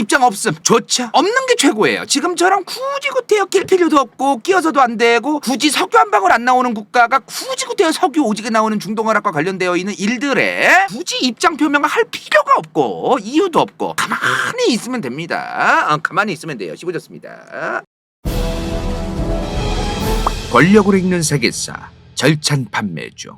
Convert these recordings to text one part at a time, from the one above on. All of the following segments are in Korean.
입장 없음. 좋죠. 없는 게 최고예요. 지금처럼 굳이 구태여 낄 필요도 없고 끼어서도 안 되고 굳이 석유 한 방울 안 나오는 국가가 굳이 구태여 석유 오지게 나오는 중동화락과 관련되어 있는 일들에 굳이 입장 표명을 할 필요가 없고 이유도 없고 가만히 있으면 됩니다. 가만히 있으면 돼요. 씹어졌습니다. 권력으로 읽는 세계사 절찬 판매 중.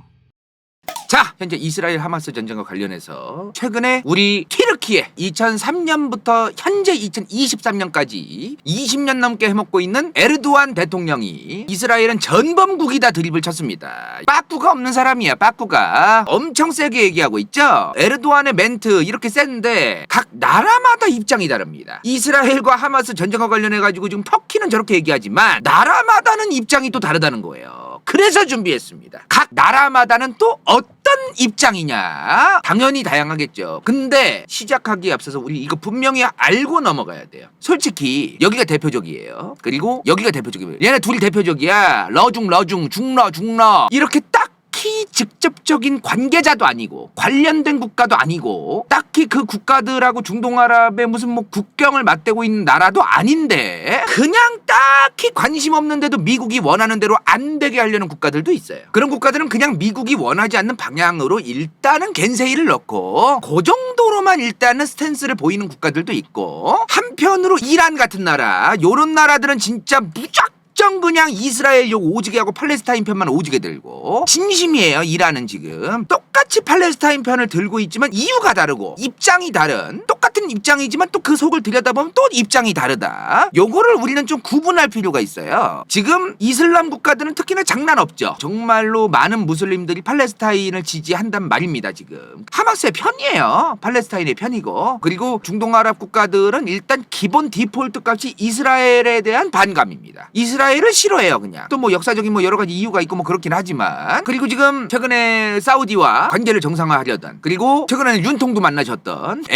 자, 현재 이스라엘 하마스 전쟁과 관련해서 최근에 우리 튀르키예 2003년부터 현재 2023년까지 20년 넘게 해먹고 있는 에르도안 대통령이 이스라엘은 전범국이다 드립을 쳤습니다. 빠꾸가 없는 사람이야. 빠꾸가 엄청 세게 얘기하고 있죠. 에르도안의 멘트 이렇게 센데 각 나라마다 입장이 다릅니다. 이스라엘과 하마스 전쟁과 관련해가지고 지금 터키는 저렇게 얘기하지만 나라마다는 입장이 또 다르다는 거예요. 그래서 준비했습니다. 각 나라마다는 또 어떤 입장이냐? 당연히 다양하겠죠. 근데 시작하기에 앞서서 우리 이거 분명히 알고 넘어가야 돼요. 솔직히 여기가 대표적이에요. 그리고 여기가 대표적이에요. 얘네 둘이 대표적이야. 러중 중러 이렇게 딱히 직접적인 관계자도 아니고 관련된 국가도 아니고 딱히 그 국가들하고 중동아랍의 무슨 뭐 국경을 맞대고 있는 나라도 아닌데 그냥 딱히 관심 없는데도 미국이 원하는 대로 안 되게 하려는 국가들도 있어요. 그런 국가들은 그냥 미국이 원하지 않는 방향으로 일단은 겐세이를 넣고 그 정도로만 일단은 스탠스를 보이는 국가들도 있고, 한편으로 이란 같은 나라 요런 나라들은 진짜 무조건 그냥 이스라엘 욕 오지게 하고 팔레스타인 편만 오지게 들고 진심이에요. 이란은 지금 똑같이 팔레스타인 편을 들고 있지만 이유가 다르고 입장이 다른 똑같은 입장이지만 또 그 속을 들여다보면 또 입장이 다르다. 요거를 우리는 좀 구분할 필요가 있어요. 지금 이슬람 국가들은 특히나 장난 없죠. 정말로 많은 무슬림들이 팔레스타인을 지지한단 말입니다. 지금 하마스의 편이에요. 팔레스타인의 편이고, 그리고 중동아랍 국가들은 일단 기본 디폴트 값이 이스라엘에 대한 반감입니다. 이스라엘을 싫어해요. 그냥 또 뭐 역사적인 뭐 여러 가지 이유가 있고 뭐 그렇긴 하지만, 그리고 지금 최근에 사우디와 관계를 정상화하려던, 그리고 최근에는 윤통도 만나셨던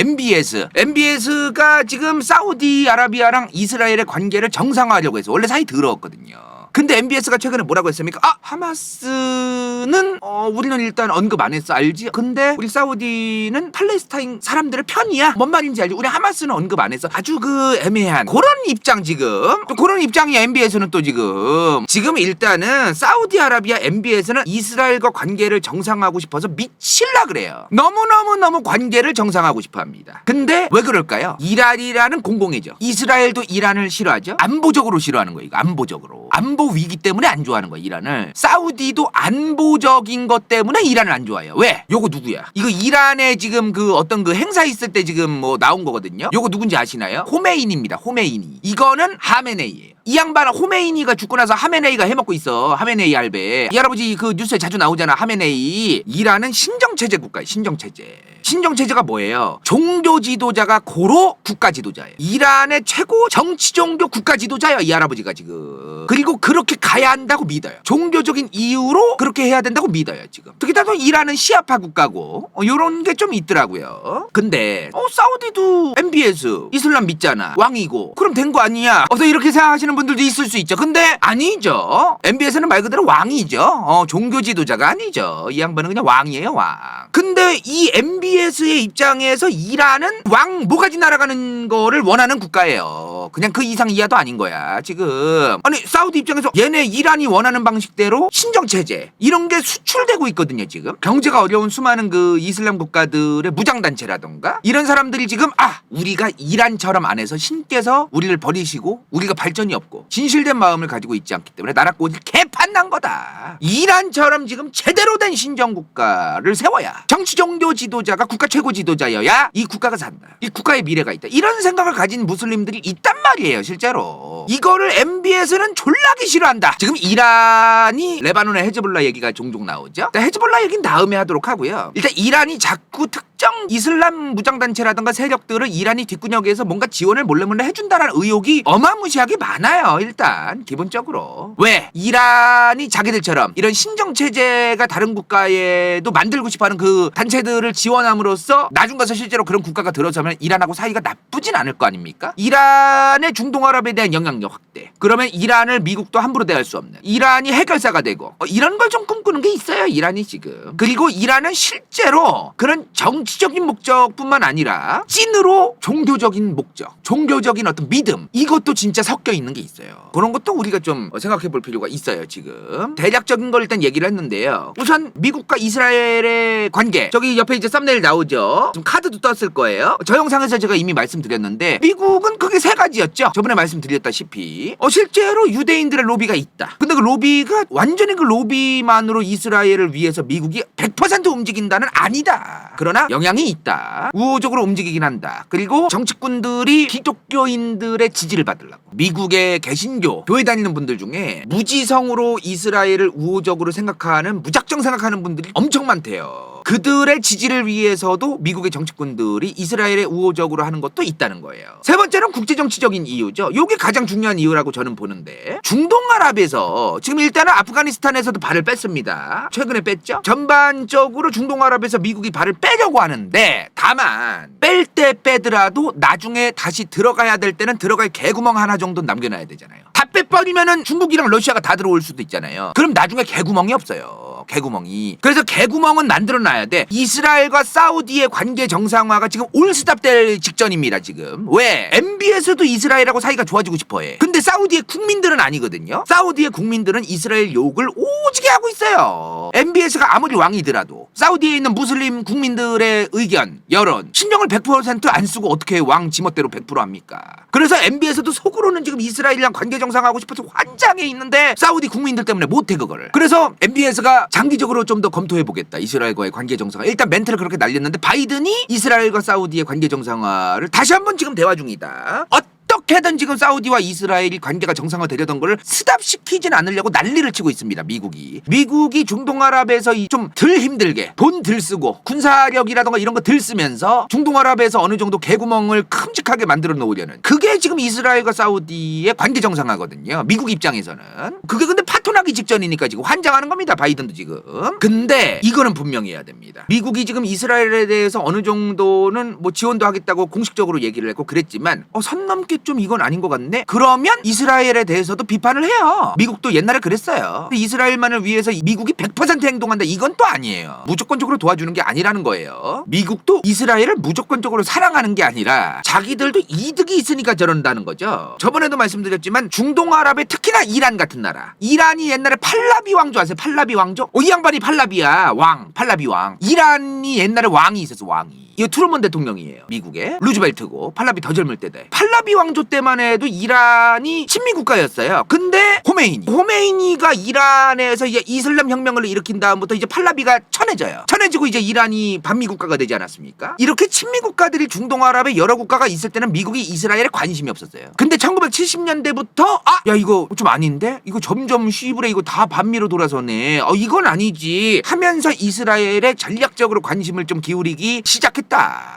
MBS가 지금 사우디아라비아랑 이스라엘의 관계를 정상화하려고 해서 원래 사이 더러웠거든요. 근데 MBS가 최근에 뭐라고 했습니까? 하마스는 우리는 일단 언급 안 했어. 알지? 근데 우리 사우디는 팔레스타인 사람들의 편이야. 뭔 말인지 알지? 우리 하마스는 언급 안 했어. 아주 그 애매한 그런 입장. 지금 또 그런 입장이야. MBS는 또 지금 일단은 사우디아라비아 MBS는 이스라엘과 관계를 정상화하고 싶어서 미칠라 그래요. 너무 관계를 정상화하고 싶어 합니다. 근데 왜 그럴까요? 이란이라는 공공의죠. 이스라엘도 이란을 싫어하죠. 안보적으로 싫어하는 거예요. 이거 안보적으로. 안보 위기 때문에 안 좋아하는 거야, 이란을. 사우디도 안보적인 것 때문에 이란을 안 좋아해요. 왜? 요거 누구야? 이거 이란에 지금 그 어떤 그 행사 있을 때 지금 뭐 나온 거거든요. 요거 누군지 아시나요? 호메이니입니다. 호메이니. 이거는 하메네이예요. 이 양반 호메이니가 죽고 나서 하메네이가 해먹고 있어. 하메네이 할배. 이 할아버지 그 뉴스에 자주 나오잖아. 하메네이. 이란은 신정체제 국가예요. 신정체제. 신정체제가 뭐예요? 종교 지도자가 고로 국가 지도자예요. 이란의 최고 정치 종교 국가 지도자예요. 이 할아버지가 지금. 그리고 그렇게 가야 한다고 믿어요. 종교적인 이유로 그렇게 해야 된다고 믿어요. 지금. 특히나 또 이란은 시아파 국가고 요런 게 좀 있더라고요. 근데 사우디도 MBS 이슬람 믿잖아. 왕이고. 그럼 된 거 아니야? 이렇게 생각하시는 분들도 있을 수 있죠. 근데 아니죠. MBS는 말 그대로 왕이죠. 종교 지도자가 아니죠. 이 양반은 그냥 왕이에요. 왕. 근데 이 MBS의 입장에서 이란은 왕 모가지 날아가는 거를 원하는 국가예요. 그냥 그 이상 이하도 아닌 거야. 지금 아니 사우디 입장에서 얘네 이란이 원하는 방식대로 신정체제 이런 게 수출되고 있거든요. 지금 경제가 어려운 수많은 그 이슬람 국가들의 무장단체라던가 이런 사람들이 지금 우리가 이란처럼 안 해서 신께서 우리를 버리시고 우리가 발전이 없고 진실된 마음을 가지고 있지 않기 때문에 나라 꼴이 개판난 거다. 이란처럼 지금 제대로 된 신정국가를 세워야 정치 종교 지도자가 국가 최고 지도자여야 이 국가가 산다. 이 국가의 미래가 있다. 이런 생각을 가진 무슬림들이 있단 말이에요. 실제로. 이거를 MBS는 졸라기 싫어한다. 지금 이란이 레바논의 헤즈볼라 얘기가 종종 나오죠. 헤즈볼라 얘기는 다음에 하도록 하고요. 일단 이란이 자꾸 특정 이슬람 무장단체라든가 세력들을 이란이 뒷구녕에서 뭔가 지원을 몰래 해준다는 의혹이 어마무시하게 많아요. 일단 기본적으로. 왜? 이란이 자기들처럼 이런 신정체제가 다른 국가에도 만들고 싶어하는 그 단체들을 지원함으로써 나중 가서 실제로 그런 국가가 들어서면 이란하고 사이가 나쁘진 않을 거 아닙니까? 이란의 중동아랍에 대한 영향력 확대. 그러면 이란을 미국도 함부로 대할 수 없는. 이란이 해결사가 되고 이런 걸 좀 꿈꾸는 게 있어요. 이란이 지금. 그리고 이란은 실제로 그런 정치 정치적인 목적뿐만 아니라 찐으로 종교적인 목적, 종교적인 어떤 믿음, 이것도 진짜 섞여 있는 게 있어요. 그런 것도 우리가 좀 생각해 볼 필요가 있어요. 지금 대략적인 걸 일단 얘기를 했는데요. 우선 미국과 이스라엘의 관계, 저기 옆에 이제 썸네일 나오죠. 지금 카드도 떴을 거예요. 저 영상에서 제가 이미 말씀드렸는데 미국은 크게 세 가지였죠. 저번에 말씀드렸다시피 실제로 유대인들의 로비가 있다. 근데 그 로비가 완전히 그 로비만으로 이스라엘을 위해서 미국이 100% 움직인다는 아니다. 그러나 영향이 있다. 우호적으로 움직이긴 한다. 그리고 정치꾼들이 기독교인들의 지지를 받으려고 미국의 개신교 교회 다니는 분들 중에 무지성으로 이스라엘을 우호적으로 생각하는, 무작정 생각하는 분들이 엄청 많대요. 그들의 지지를 위해서도 미국의 정치꾼들이 이스라엘에 우호적으로 하는 것도 있다는 거예요. 세 번째는 국제정치적인 이유죠. 이게 가장 중요한 이유라고 저는 보는데, 중동아랍에서 지금 일단은 아프가니스탄에서도 발을 뺐습니다. 최근에 뺐죠. 전반적으로 중동아랍에서 미국이 발을 빼려고 하는데, 다만 뺄 때 빼더라도 나중에 다시 들어가야 될 때는 들어갈 개구멍 하나 정도 남겨놔야 되잖아요. 다 빼버리면은 중국이랑 러시아가 다 들어올 수도 있잖아요. 그럼 나중에 개구멍이 없어요. 개구멍이. 그래서 개구멍은 만들어놔야 돼. 이스라엘과 사우디의 관계 정상화가 지금 올스탑 될 직전입니다. 지금. 왜? MB에서도 이스라엘하고 사이가 좋아지고 싶어해. 근데 사우디의 국민들은 아니거든요. 사우디의 국민들은 이스라엘 욕을 오지게 하고 있어요. MBS가 아무리 왕이더라도 사우디에 있는 무슬림 국민들의 의견, 여론, 신경을 100%안 쓰고 어떻게 왕 지멋대로 100% 합니까? 그래서 MB에서도 속으로는 지금 이스라엘이랑 관계 정상화하고 싶어서 환장해 있는데 사우디 국민들 때문에 못해 그거를. 그래서 MBS가 장기적으로 좀 더 검토해보겠다. 이스라엘과의 관계 정상화. 일단 멘트를 그렇게 날렸는데 바이든이 이스라엘과 사우디의 관계 정상화를 다시 한번 지금 대화 중이다. 어떻게든 지금 사우디와 이스라엘이 관계가 정상화되려던 걸 스탑시키진 않으려고 난리를 치고 있습니다. 미국이 중동아랍에서 좀 덜 힘들게 돈 덜 쓰고 군사력이라던가 이런 거 덜 쓰면서 중동아랍에서 어느 정도 개구멍을 큼직하게 만들어 놓으려는, 그게 지금 이스라엘과 사우디의 관계 정상화거든요. 미국 입장에서는. 그게 근데 파토나기 직전이니까 지금 환장하는 겁니다. 바이든도 지금. 근데 이거는 분명히 해야 됩니다. 미국이 지금 이스라엘에 대해서 어느 정도는 뭐 지원도 하겠다고 공식적으로 얘기를 했고 그랬지만 선 넘게 좀 이건 아닌 것 같네? 그러면 이스라엘에 대해서도 비판을 해요. 미국도 옛날에 그랬어요. 이스라엘만을 위해서 미국이 100% 행동한다, 이건 또 아니에요. 무조건적으로 도와주는 게 아니라는 거예요. 미국도 이스라엘을 무조건적으로 사랑하는 게 아니라 자기들도 이득이 있으니까 저런다는 거죠. 저번에도 말씀드렸지만 중동아랍의 특히나 이란 같은 나라, 이란이 옛날에 팔라비 왕조 아세요? 팔라비 왕조? 이 양반이 팔라비야. 팔라비 왕. 이란이 옛날에 왕이 있었어. 왕이. 이거 트루먼 대통령이에요. 미국의 루즈벨트고, 팔라비 더 젊을 때다. 팔라비 왕조 때만 해도 이란이 친미 국가였어요. 근데 호메이니가 이란에서 이제 이슬람 혁명을 일으킨 다음부터 이제 팔라비가 천해지고 이제 이란이 반미 국가가 되지 않았습니까? 이렇게 친미 국가들이 중동아랍의 여러 국가가 있을 때는 미국이 이스라엘에 관심이 없었어요. 근데 1970년대부터 야 이거 좀 아닌데? 이거 점점 쉬브레 이거 다 반미로 돌아서네. 이건 아니지 하면서 이스라엘에 전략적으로 관심을 좀 기울이기 시작했다.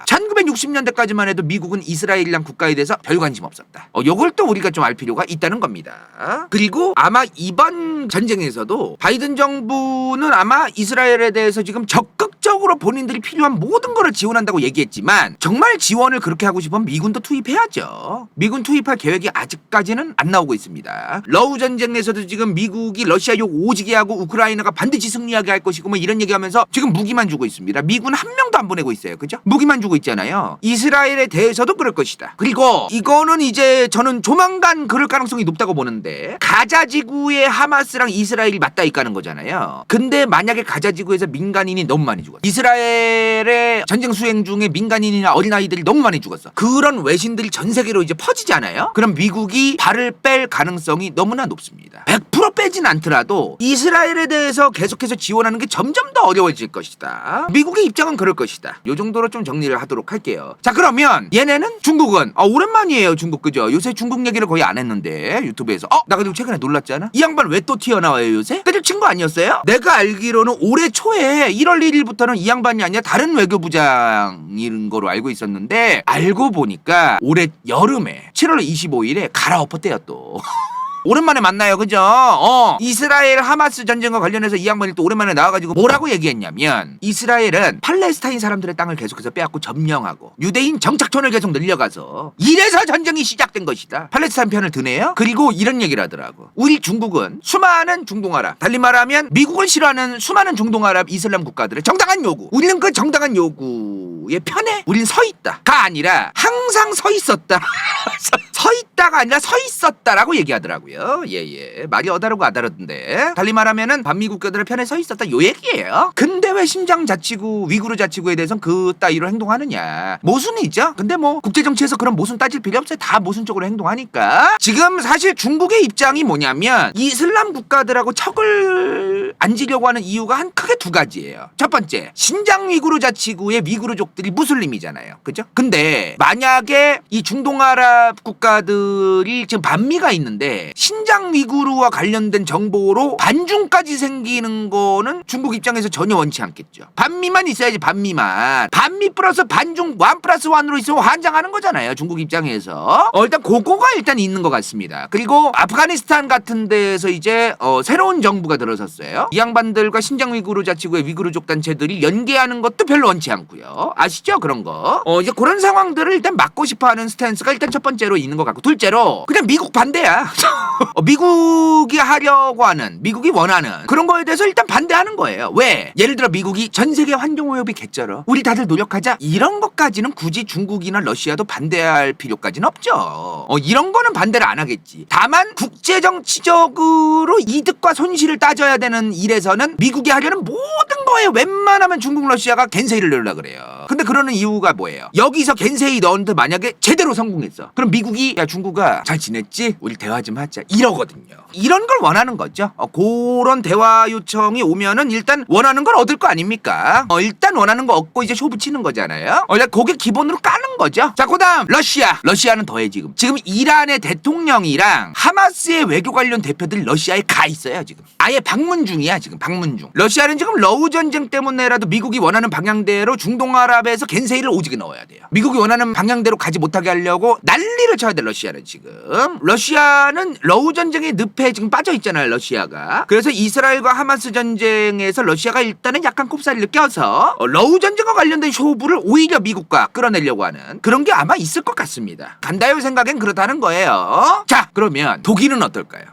1960년대까지만 해도 미국은 이스라엘이란 국가에 대해서 별 관심 없었다. 요걸 또 우리가 좀 알 필요가 있다는 겁니다. 그리고 아마 이번 전쟁에서도 바이든 정부는 아마 이스라엘에 대해서 지금 적극적으로 본인들이 필요한 모든 거를 지원한다고 얘기했지만, 정말 지원을 그렇게 하고 싶으면 미군도 투입해야죠. 미군 투입할 계획이 아직까지는 안 나오고 있습니다. 러우 전쟁에서도 지금 미국이 러시아 욕 오지게 하고 우크라이나가 반드시 승리하게 할 것이고 뭐 이런 얘기하면서 지금 무기만 주고 있습니다. 미군 한 명도 안 보내고 있어요. 그죠? 무기만 주고 있잖아요. 이스라엘에 대해서도 그럴 것이다. 그리고 이거는 이제 저는 조만간 그럴 가능성이 높다고 보는데, 가자 지구에 하마스랑 이스라엘이 맞닿아 있다는 거잖아요. 근데 만약에 가자 지구에서 민간인이 너무 많이 죽었어. 이스라엘의 전쟁 수행 중에 민간인이나 어린아이들이 너무 많이 죽었어. 그런 외신들이 전 세계로 이제 퍼지잖아요. 그럼 미국이 발을 뺄 가능성이 너무나 높습니다. 100% 빼진 않더라도 이스라엘에 대해서 계속해서 지원하는 게 점점 더 어려워질 것이다. 미국의 입장은 그럴 것이다. 요 정도로 좀 정리를 하도록 할게요. 자, 그러면 얘네는 중국은 오랜만이에요. 중국. 그죠? 요새 중국 얘기를 거의 안 했는데 유튜브에서 나 그리고 최근에 놀랐잖아. 이 양반 왜 또 튀어나와요 요새? 때려친 거 아니었어요? 내가 알기로는 올해 초에 1월 1일부터는 이 양반이 아니라 다른 외교부장인 거로 알고 있었는데, 알고 보니까 올해 여름에 7월 25일에 갈아엎었대요 또. 오랜만에 만나요, 그죠? 이스라엘 하마스 전쟁과 관련해서 이 양반이 또 오랜만에 나와가지고 뭐라고 얘기했냐면 이스라엘은 팔레스타인 사람들의 땅을 계속해서 빼앗고 점령하고 유대인 정착촌을 계속 늘려가서 이래서 전쟁이 시작된 것이다. 팔레스타인 편을 드네요. 그리고 이런 얘기를 하더라고. 우리 중국은 수많은 중동아랍, 달리 말하면 미국을 싫어하는 수많은 중동아랍 이슬람 국가들의 정당한 요구, 우리는 그 정당한 요구의 편에 우리는 서 있다가 아니라 항상 서 있었다. 서 있다가 아니라 서 있었다라고 얘기하더라고요. 예. 말이 어다르고 아다르던데. 달리 말하면은 반미 국가들의 편에 서 있었다 요 얘기예요. 근데 왜 신장 자치구, 위구르 자치구에 대해서는 그 따위로 행동하느냐. 모순이죠. 근데 뭐 국제정치에서 그런 모순 따질 필요 없어요. 다 모순적으로 행동하니까. 지금 사실 중국의 입장이 뭐냐면 이슬람 국가들하고 척을 안 지려고 하는 이유가 한 크게 두 가지예요. 첫 번째, 신장 위구르 자치구의 위구르족들이 무슬림이잖아요. 그죠? 근데 만약에 이 중동아랍 국가들이 지금 반미가 있는데 신장 위구르와 관련된 정보로 반중까지 생기는 거는 중국 입장에서 전혀 원치 않겠죠. 반미만 있어야지. 반미만. 반미 플러스 반중 1+1으로 있으면 환장하는 거잖아요. 중국 입장에서. 일단 그거가 일단 있는 것 같습니다. 그리고 아프가니스탄 같은 데에서 이제 새로운 정부가 들어섰어요. 이 양반들과 신장 위구르 자치구의 위구르족 단체들이 연계하는 것도 별로 원치 않고요. 아시죠? 그런 거. 이제 그런 상황들을 일단 막고 싶어하는 스탠스가 일단 첫 번째로 있는 것 같고, 둘째로 그냥 미국 반대야. 미국이 하려고 하는, 미국이 원하는 그런 거에 대해서 일단 반대하는 거예요. 왜? 예를 들어 미국이 전 세계 환경오염이 개쩔어, 우리 다들 노력하자, 이런 것까지는 굳이 중국이나 러시아도 반대할 필요까지는 없죠. 이런 거는 반대를 안 하겠지. 다만 국제정치적으로 이득과 손실을 따져야 되는 일에서는 미국이 하려는 모든 거에 웬만하면 중국 러시아가 겐세이를 넣으려고 그래요. 근데 그러는 이유가 뭐예요? 여기서 겐세이 넣었는데 만약에 제대로 성공했어, 그럼 미국이 야 중국아 잘 지냈지? 우리 대화 좀 하자 이러거든요. 이런 걸 원하는 거죠. 그런 대화 요청이 오면은 일단 원하는 걸 얻을 거 아닙니까? 일단 원하는 거 얻고 이제 쇼 붙이는 거잖아요. 일단 그게 기본으로 까는 거죠. 자, 그다음 러시아는 더해. 지금 이란의 대통령이랑 하마스의 외교 관련 대표들이 러시아에 가 있어요. 지금 아예 방문 중이야. 지금 방문 중. 러시아는 지금 러우 전쟁 때문에라도 미국이 원하는 방향대로 중동아랍에서 겐세이를 오지게 넣어야 돼요. 미국이 원하는 방향대로 가지 못하게 하려고 난리를 쳐야 돼. 러시아는 지금. 러시아는 러우 전쟁의 늪에 지금 빠져 있잖아요. 러시아가. 그래서 이스라엘과 하마스 전쟁에서 러시아가 일단은 약간 꼽사리를 껴서 러우 전쟁과 관련된 쇼부를 오히려 미국과 끌어내려고 하는 그런 게 아마 있을 것 같습니다. 간다요 생각엔 그렇다는 거예요. 자, 그러면 독일은 어떨까요?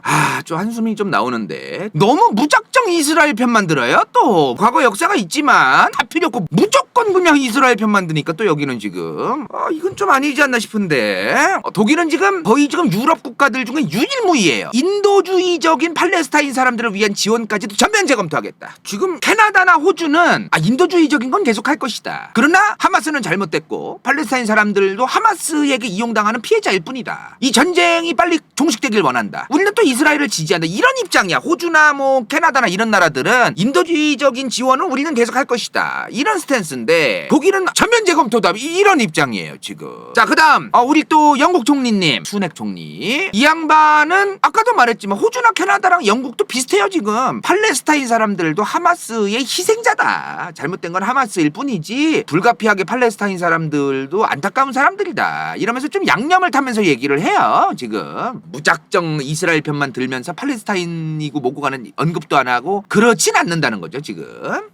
좀 한숨이 좀 나오는데 너무 무작정 이스라엘 편만 들어요. 또 과거 역사가 있지만 다 필요 없고 무조건 그냥 이스라엘 편만 드니까 또 여기는 지금 이건 좀 아니지 않나 싶은데. 독일은 지금 거의 지금 유럽 국가들 중에 유일무이예요. 인도주의적인 팔레스타인 사람들을 위한 지원까지도 전면 재검토하겠다. 지금 캐나다나 호주는 인도주의적인 건 계속할 것이다. 그러나 하마스는 잘못됐고 팔레스타인 사람들도 하마스에게 이용당하는 피해자일 뿐이다. 이 전쟁이 빨리 종식되길 원한다. 우리는 또 이스라엘을 지지한다. 이런 입장이야. 호주나 뭐 캐나다나 이런 나라들은 인도주의적인 지원은 우리는 계속할 것이다. 이런 스탠스인데 독일은 전면 재검토다. 이런 입장이에요 지금. 자, 그다음 우리 또 영국 총리님 순핵 총리, 이 양반은 아까도 말했지만 호주나 캐나다랑 영국도 비슷해요. 지금 팔레스타인 사람들도 하마스의 희생자다. 잘못된 건 하마스일 뿐이지 불가피하게 팔레스타인 사람들도 안타까운 사람들이다. 이러면서 좀 양념을 타면서 얘기를 해요. 지금 무작정 이스라엘 편만 들면서 팔레스타인이고 뭐고 가는 언급도 안 하고 그렇진 않는다는 거죠 지금.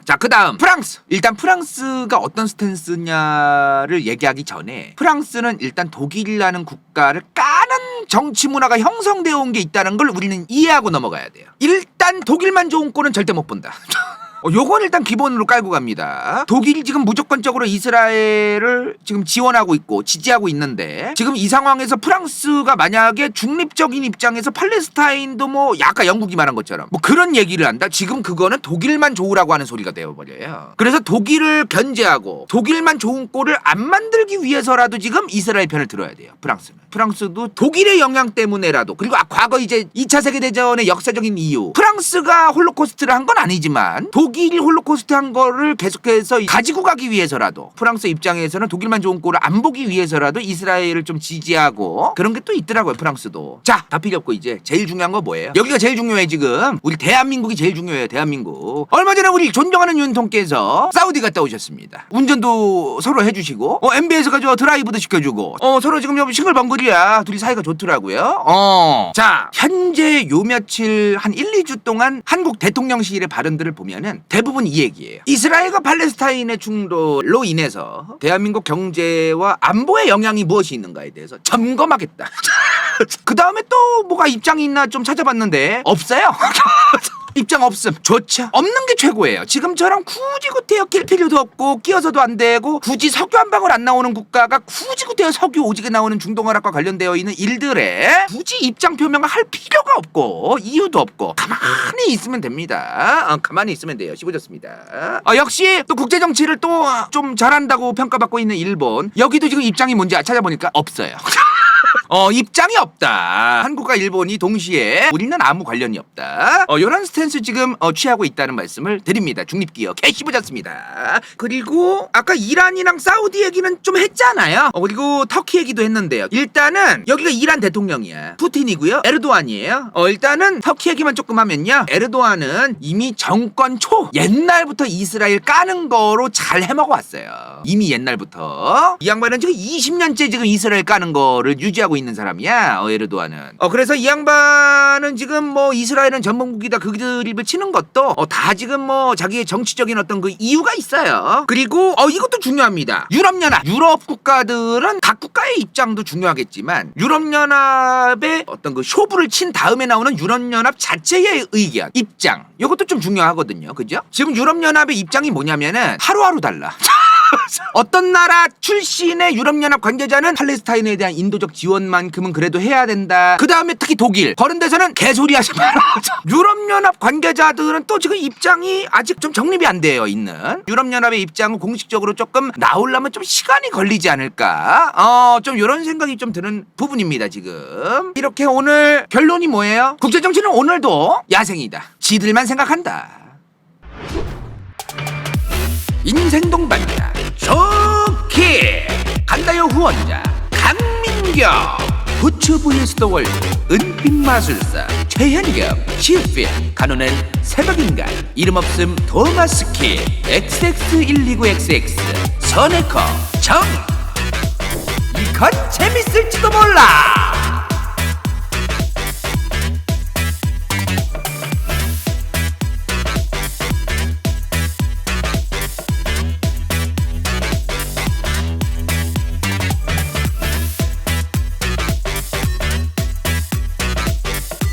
자, 그다음 프랑스. 일단 프랑스가 어떤 스탠스냐를 얘기하기 전에 프랑스는 일단 독일이라는 국가를 까는 정치 문화가 형성되어 온 게 있다는 걸 우리는 이해하고 넘어가야 돼요. 일단 독일만 좋은 꼴은 절대 못 본다. 요건 일단 기본으로 깔고 갑니다. 독일이 지금 무조건적으로 이스라엘을 지금 지원하고 있고 지지하고 있는데 지금 이 상황에서 프랑스가 만약에 중립적인 입장에서 팔레스타인도 뭐 아까 영국이 말한 것처럼 뭐 그런 얘기를 한다? 지금 그거는 독일만 좋으라고 하는 소리가 되어버려요. 그래서 독일을 견제하고 독일만 좋은 꼴을 안 만들기 위해서라도 지금 이스라엘 편을 들어야 돼요. 프랑스도 독일의 영향 때문에라도, 그리고 과거 이제 2차 세계대전의 역사적인 이유, 프랑스가 홀로코스트를 한 건 아니지만 독일이 홀로코스트 한 거를 계속해서 가지고 가기 위해서라도 프랑스 입장에서는 독일만 좋은 꼴을 안 보기 위해서라도 이스라엘을 좀 지지하고 그런 게 또 있더라고요. 프랑스도. 자, 다 필요 없고 이제 제일 중요한 거 뭐예요? 여기가 제일 중요해. 지금 우리 대한민국이 제일 중요해요. 대한민국. 얼마 전에 우리 존경하는 윤통께서 사우디 갔다 오셨습니다. 운전도 서로 해주시고 MB에서 가지고 드라이브도 시켜주고 서로 지금 좀 싱글벙글이야. 둘이 사이가 좋더라고요. 자, 현재 요 며칠 한 1, 2주 동안 한국 대통령실의 발언들을 보면은 대부분 이 얘기예요. 이스라엘과 팔레스타인의 충돌로 인해서 대한민국 경제와 안보에 영향이 무엇이 있는가에 대해서 점검하겠다. 그 다음에 또 뭐가 입장이 있나 좀 찾아봤는데 없어요. 입장 없음. 좋죠. 없는 게 최고예요. 지금처럼 굳이 구태여 낄 필요도 없고 끼어서도 안 되고 굳이 석유 한 방울 안 나오는 국가가 굳이 구태여 석유 오지게 나오는 중동화락과 관련되어 있는 일들에 굳이 입장 표명을 할 필요가 없고 이유도 없고 가만히 있으면 됩니다. 가만히 있으면 돼요. 씹어졌습니다. 역시 또 국제정치를 또 좀 잘한다고 평가받고 있는 일본. 여기도 지금 입장이 뭔지 찾아보니까 없어요. 입장이 없다. 한국과 일본이 동시에 우리는 아무 관련이 없다. 이런 스탠스 지금 취하고 있다는 말씀을 드립니다. 중립기업 씹어졌습니다. 그리고 아까 이란이랑 사우디 얘기는 좀 했잖아요. 그리고 터키 얘기도 했는데요. 일단은 여기가 이란 대통령이야. 푸틴이고요. 에르도안이에요. 일단은 터키 얘기만 조금 하면요. 에르도안은 이미 정권 초 옛날부터 이스라엘 까는 거로 잘 해먹어 왔어요. 이미 옛날부터. 이 양반은 지금 20년째 지금 이스라엘 까는 거를 유지하고 있는 사람이야. 에르도안은. 그래서 이 양반은 지금 뭐 이스라엘은 전범국이다 그 드립을 치는 것도 다 지금 뭐 자기의 정치적인 어떤 그 이유가 있어요. 그리고 이것도 중요합니다. 유럽연합. 유럽 국가들은 각 국가의 입장도 중요하겠지만 유럽연합의 어떤 그 쇼부를 친 다음에 나오는 유럽연합 자체의 의견, 입장. 이것도 좀 중요하거든요. 그죠? 지금 유럽연합의 입장이 뭐냐면은 하루하루 달라. 어떤 나라 출신의 유럽연합 관계자는 팔레스타인에 대한 인도적 지원만큼은 그래도 해야 된다. 그 다음에 특히 독일 그런 데서는 개소리 하지 마라. 유럽연합 관계자들은 또 지금 입장이 아직 좀 정립이 안 되어 있는 유럽연합의 입장은 공식적으로 조금 나오려면 좀 시간이 걸리지 않을까. 좀 이런 생각이 좀 드는 부분입니다. 지금 이렇게 오늘 결론이 뭐예요? 국제정치는 오늘도 야생이다. 지들만 생각한다. 인생동반자 좋게 간다요 후원자 강민경 부츠 vs 더 월드 은빛마술사 최현겸 시우필 간호는 새벽인간 이름없음 도마스키 XX129XX 선에커 정 이건 재밌을지도 몰라.